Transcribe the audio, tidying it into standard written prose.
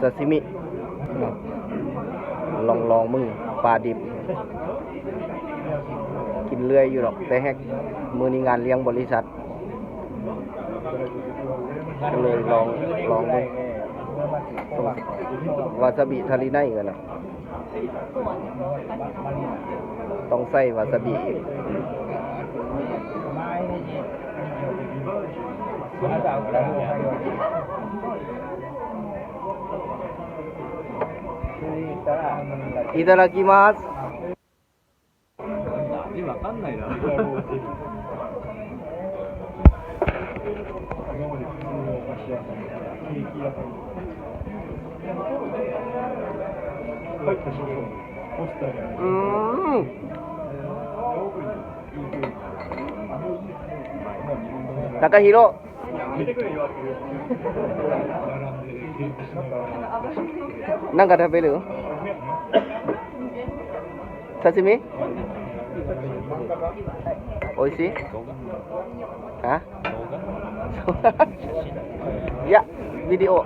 ซาซิมิลองมึงปลาดิบกินเรื่อยอยู่หรอกแต่แฮกมือนี้งานเลี้ยงบริษัทก็เลยลองมึงวาซาบิทาริไนกันนะต้องใส่วาซาบิอีกいただきます。味わかんないな。高弘。なんか食べる？刺身？おいしい？あ？いや、ビデオ。